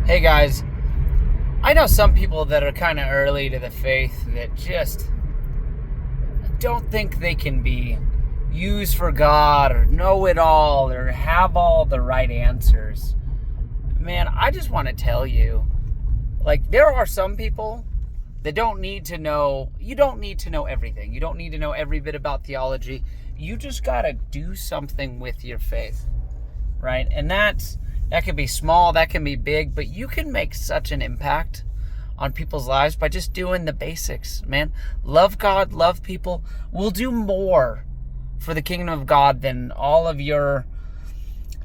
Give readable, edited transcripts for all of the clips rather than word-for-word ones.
Hey guys, I know some people that are kind of early to the faith that just don't think they can be used for God or know it all or have all the right answers. Man, I just want to tell you, there are some people that don't need to know, you don't need to know everything. You don't need to know every bit about theology. You just got to do something with your faith, right? And that can be small, that can be big, but you can make such an impact on people's lives by just doing the basics, man. Love God, love people. We'll do more for the kingdom of God than all of your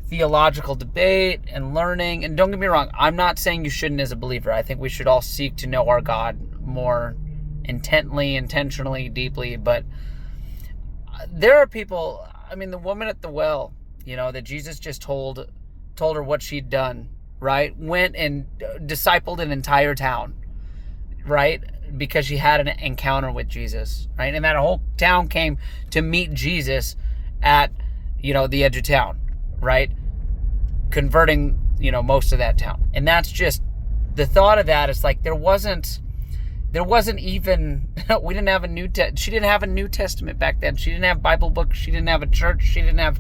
theological debate and learning. And don't get me wrong, I'm not saying you shouldn't as a believer. I think we should all seek to know our God more intently, intentionally, deeply. But there are people, the woman at the well, that Jesus just told her what she'd done, right? Went and discipled an entire town, right? Because she had an encounter with Jesus, right? And that whole town came to meet Jesus at, the edge of town, right? Converting, most of that town. And that's just, the thought of that is there wasn't even, we didn't have she didn't have a New Testament back then. She didn't have Bible books. She didn't have a church. She didn't have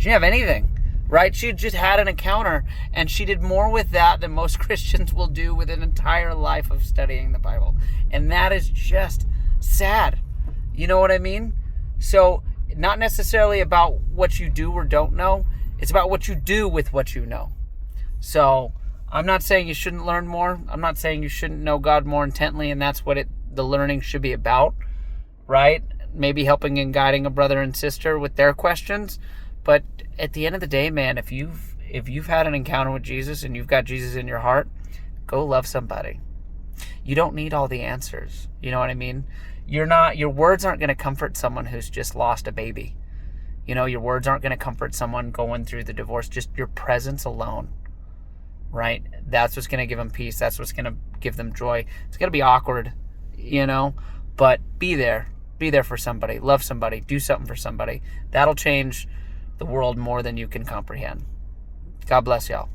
anything. Right? She just had an encounter, and she did more with that than most Christians will do with an entire life of studying the Bible. And that is just sad. You know what I mean? So, not necessarily about what you do or don't know. It's about what you do with what you know. So, I'm not saying you shouldn't learn more. I'm not saying you shouldn't know God more intently, and that's what the learning should be about. Right? Maybe helping and guiding a brother and sister with their questions. But at the end of the day, man, if you've had an encounter with Jesus and you've got Jesus in your heart, go love somebody. You don't need all the answers. You know what I mean? Your words aren't going to comfort someone who's just lost a baby. Your words aren't going to comfort someone going through the divorce. Just your presence alone, right? That's what's going to give them peace. That's what's going to give them joy. It's going to be awkward, but be there. Be there for somebody. Love somebody. Do something for somebody. That'll change the world more than you can comprehend. God bless y'all.